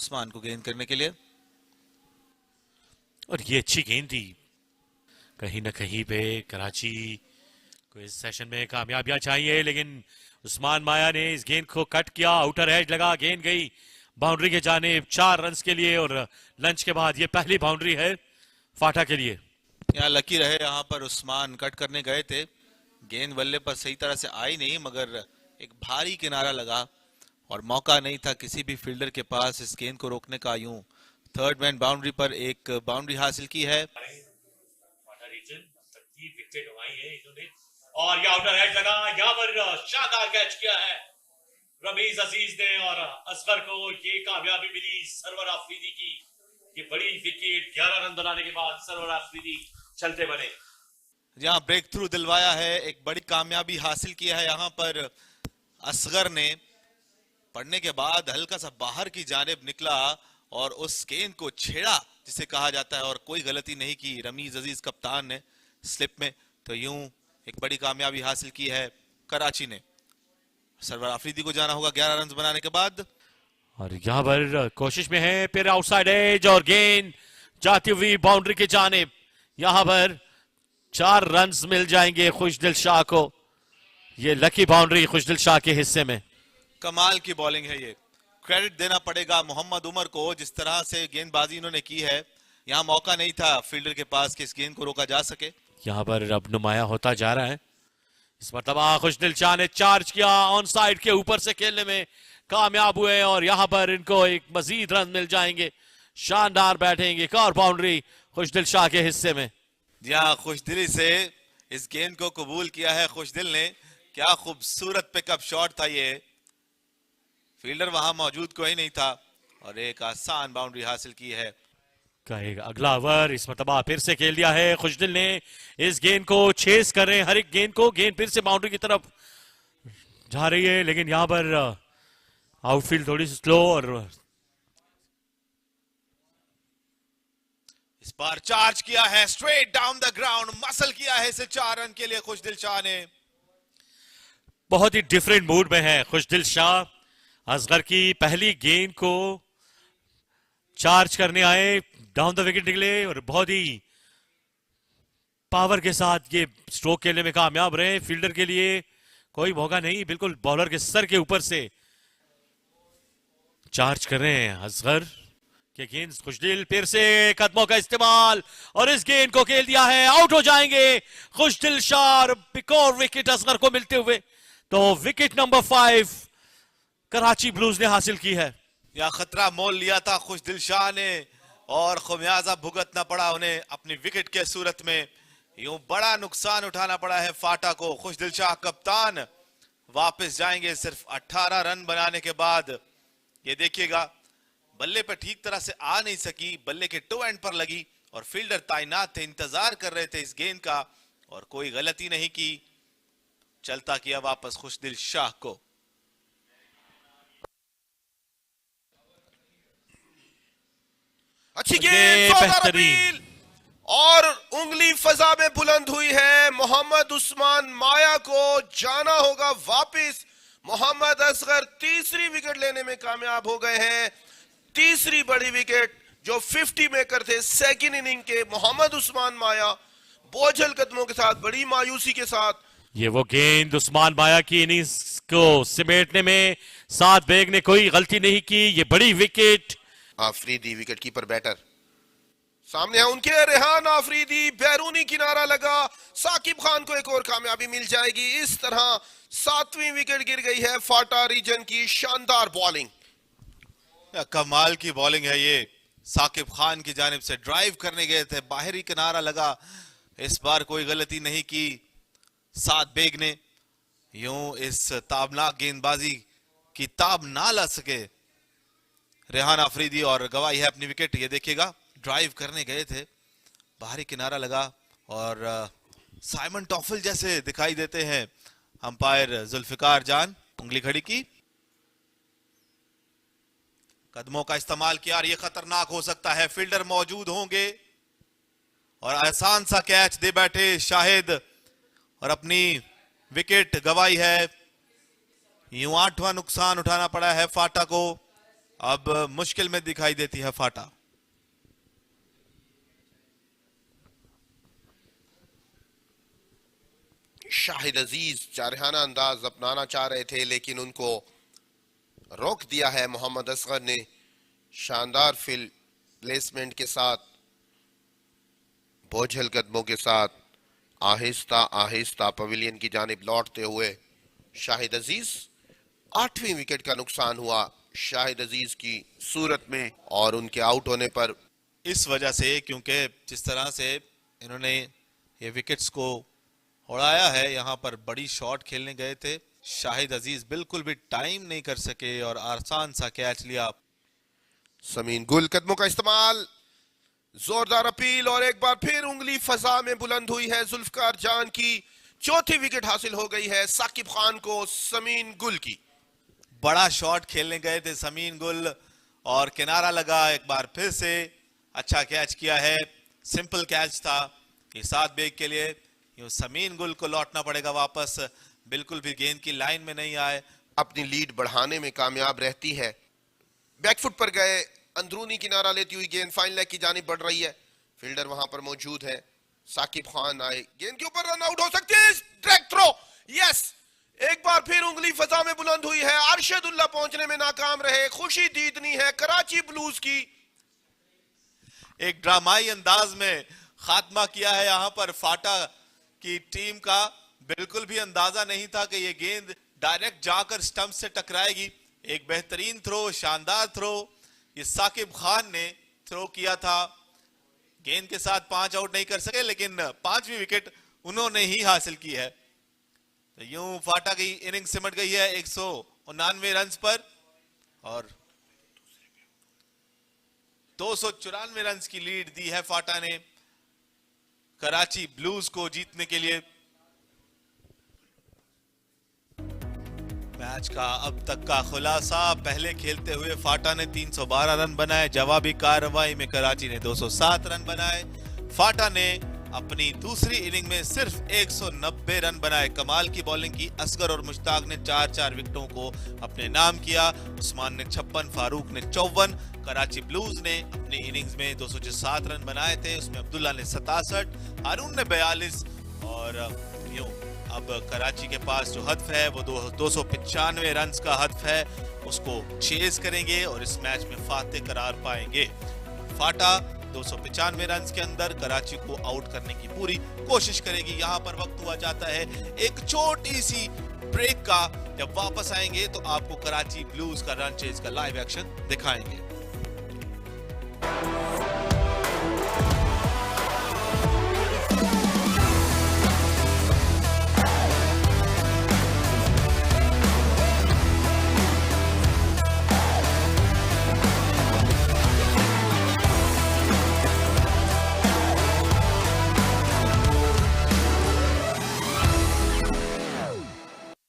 उस्मान को गेंद करने के लिए। और ये अच्छी गेंद थी, कहीं ना कहीं पे कराची को इस सेशन में कामयाबियां चाहिए, लेकिन उस्मान माया ने इस गेंद को कट किया, आउटर एज लगा, गेंद गई बाउंड्री के जानिब 4 रन के लिए। और लंच के बाद ये पहली बाउंड्री है फाटा के लिए। यहाँ लकी रहे, यहाँ पर उस्मान कट करने गए थे, गेंद बल्ले पर सही तरह से आई नहीं, मगर एक भारी किनारा लगा और मौका नहीं था किसी भी फील्डर के पास इस गेंद को रोकने का। यूं थर्ड मैन बाउंड्री पर एक बाउंड्री हासिल की है। और ये आउटर हेड लगा, यहाँ पर शानदार कैच किया है रमीज अजीज ने, और असगर को ये कामयाबी मिली सरवर आफरीदी की। ये बड़ी विकेट, 11 रन बनाने के बाद सरवर आफरीदी चलते बने। यहाँ ब्रेक थ्रू दिलवाया है, एक बड़ी कामयाबी हासिल किया है। यहाँ पर असगर ने पढ़ने के बाद हल्का सा बाहर की जानिब निकला और उस गेंद को छेड़ा जिसे कहा जाता है, और कोई गलती नहीं की रमीज अजीज कप्तान ने स्लिप में। तो यूं एक बड़ी कामयाबी हासिल की है कराची ने। सरवर आफरीदी को जाना होगा 11 रन बनाने के बाद। और यहाँ पर कोशिश में है फिर आउटसाइड एज, और गेंद जाती हुई बाउंड्री के जानिब। यहाँ पर 4 रन मिल जाएंगे खुशदिल शाह को। ये लकी बाउंड्री खुशदिल शाह के हिस्से में। कमाल की बॉलिंग है ये, क्रेडिट देना पड़ेगा मोहम्मद उमर को, जिस तरह से गेंदबाजी इन्होंने की है। यहाँ मौका नहीं था फील्डर के पास कि इस गेंद को रोका जा सके। यहाँ पर अब नुमाया होता जा रहा है। इस मरतबा खुशदिल शाह ने चार्ज किया, ऑन साइड के ऊपर से खेलने में कामयाब हुए, और यहाँ पर इनको एक मजीद रन मिल जाएंगे। शानदार बैटिंग, एक और बाउंड्री खुशदिल शाह के हिस्से में। यहाँ खुशदिली से इस गेंद को कबूल किया है खुशदिल ने। क्या खूबसूरत पिकअप शॉट था ये, फील्डर वहां मौजूद कोई नहीं था और एक आसान बाउंड्री हासिल की है। कहेगा अगला ओवर, इस मरतबा फिर से खेल दिया है खुशदिल ने। इस गेंद को चेस कर रहे हैं हर एक गेंद को, गेंद फिर से बाउंड्री की तरफ जा रही है, लेकिन यहां पर आउटफील्ड थोड़ी सी स्लो, और इस बार चार्ज किया है straight down the ground, muscle किया है इसे 4 रन के लिए खुशदिल शाह ने। बहुत ही डिफरेंट मूड में है खुशदिल शाह। असगर की पहली गेंद को चार्ज करने आए, डाउन द विकेट निकले और बहुत ही पावर के साथ ये स्ट्रोक खेलने में कामयाब रहे। फील्डर के लिए कोई मौका नहीं, बिल्कुल बॉलर के सर के ऊपर से चार्ज कर रहे हैं असगर के गेंद। खुशदिल फिर से कदमों का इस्तेमाल, और इस गेंद को खेल दिया है, आउट हो जाएंगे खुशदिल शाह। एक और विकेट असगर को मिलते हुए, तो विकेट नंबर 5 कराची ब्लूज ने हासिल की है। या खतरा मोल लिया था खुशदिल शाह ने और खमियाजा भुगतना पड़ा उन्हें अपनी विकेट के सूरत में। यूं बड़ा नुकसान उठाना पड़ा है फाटा को। खुशदिल शाह कप्तान वापस जाएंगे सिर्फ 18 रन बनाने के बाद। ये देखिएगा बल्ले पे ठीक तरह से आ नहीं सकी, बल्ले के टो एंड पर लगी और फील्डर तैनात थे, इंतजार कर रहे थे इस गेंद का, और कोई गलती नहीं की, चलता किया वापस खुशदिल शाह को। अच्छी गेंद और उंगली फजा में बुलंद हुई है। मोहम्मद उस्मान माया को जाना होगा वापस। मोहम्मद असगर तीसरी विकेट लेने में कामयाब हो गए हैं। तीसरी बड़ी विकेट जो 50 मेकर थे सेकंड इनिंग के मोहम्मद उस्मान माया, बोझल कदमों के साथ, बड़ी मायूसी के साथ। ये वो गेंद उस्मान माया की इनिंग्स को समेटने में साद बेग ने कोई गलती नहीं की। ये बड़ी wicket. Afridi wicket keeper batter सामने है उनके, रेहान आफरीदी, बैरूनी किनारा लगा, साकिब खान को एक और कामयाबी मिल जाएगी। इस तरह 7वीं विकेट गिर गई है फाटा रीजन की। शानदार बॉलिंग, कमाल की बॉलिंग है ये। साकिब खान की जानिब से ड्राइव करने गए थे, बाहरी किनारा लगा, इस बार कोई गलती नहीं की साद बेग ने। यूं इस ताबनाक गेंदबाजी की ताब ना ला सके रेहान आफरीदी और गवाई है अपनी विकेट। ये देखिएगा ड्राइव करने गए थे, बाहरी किनारा लगा, और साइमन टॉफल जैसे दिखाई देते हैं अंपायर जुल्फिकार जान। उंगली खड़ी की, कदमों का इस्तेमाल किया, और ये खतरनाक हो सकता है, फील्डर मौजूद होंगे, और आसान सा कैच दे बैठे शाहिद और अपनी विकेट गवाई है। यूं 8वां नुकसान उठाना पड़ा है फाटा को। अब मुश्किल में दिखाई देती है फाटा। शाहिद अजीज जारहाना अंदाज अपनाना चाह रहे थे लेकिन उनको रोक दिया है मोहम्मद असगर ने। शानदार फील्ड प्लेसमेंट के साथ, बोझल कदमों के साथ आहिस्ता आहिस्ता पवेलियन की जानिब लौटते हुए शाहिद अजीज। 8वीं विकेट का नुकसान हुआ शाहिद अजीज की सूरत में और उनके आउट होने पर। इस वजह से, क्योंकि जिस तरह से इन्होंने ये विकेट्स को उड़ाया है, यहां पर बड़ी शॉट खेलने गए थे, शाहिद अजीज बिल्कुल भी टाइम नहीं कर सके और आसान सा कैच लिया। समीन गुल कदमों का इस्तेमाल, जोरदार अपील और एक बार फिर उंगली फजा में बुलंद हुई है जुल्फकार जान की। 4थी विकेट हासिल हो गई है साकिब खान को समीन गुल की। बड़ा शॉट खेलने गए थे समीन गुल और किनारा लगा। एक बार फिर से अच्छा कैच किया है, सिंपल कैच था कि 7 बेग के लिए यूं समीन गुल को लौटना पड़ेगा वापस, बिल्कुल भी गेंद की लाइन में नहीं आए। अपनी लीड बढ़ाने में कामयाब रहती है। बैकफुट पर गए, अंदरूनी किनारा लेती हुई गेंद फाइन लेग की जानिब बढ़ रही है। फील्डर वहां पर मौजूद है, साकिब खान आए, गेंद के ऊपर रन आउट हो सकती है। डायरेक्ट थ्रो, यस, एक बार फिर उंगली फजा में बुलंद हुई है। अरशदुल्ला पहुंचने में नाकाम रहे, खुशी दीदनी है कराची ब्लूज की। एक ड्रामाई अंदाज में खात्मा किया है यहां पर फाटा की टीम का। बिल्कुल भी अंदाजा नहीं था कि ये गेंद डायरेक्ट जाकर स्टंप से टकराएगी। एक बेहतरीन थ्रो, शानदार थ्रो ये साकिब खान ने थ्रो किया था। गेंद के साथ 5 आउट नहीं कर सके, लेकिन 5वीं विकेट उन्होंने ही हासिल की है। तो यूं फाटा की इनिंग सिमट गई है 199 रन पर और 294 रन की लीड दी है फाटा ने कराची ब्लूज को जीतने के लिए। मैच का अब तक का खुलासा, पहले खेलते हुए फाटा ने 312 रन बनाए, जवाबी कार्रवाई में कराची ने 207 रन बनाए। फाटा ने अपनी दूसरी इनिंग में सिर्फ 190 रन बनाए। कमाल की बॉलिंग की असगर और मुश्ताक ने 4-4 विकेटों को अपने नाम किया। उस्मान ने 56, फारूक ने 54। कराची ब्लूज ने अपनी इनिंग्स में 207 रन बनाए थे, उसमें अब्दुल्ला ने 67, हारून ने 42 और यूं अब कराची के पास जो हदफ है वो 295 रन का हदफ है, उसको चेज करेंगे और इस मैच में फातेह करार पाएंगे। फाटा 295 रन के अंदर कराची को आउट करने की पूरी कोशिश करेगी। यहां पर वक्त हुआ जाता है एक छोटी सी ब्रेक का। जब वापस आएंगे तो आपको कराची ब्लूज का रन चेज का लाइव एक्शन दिखाएंगे।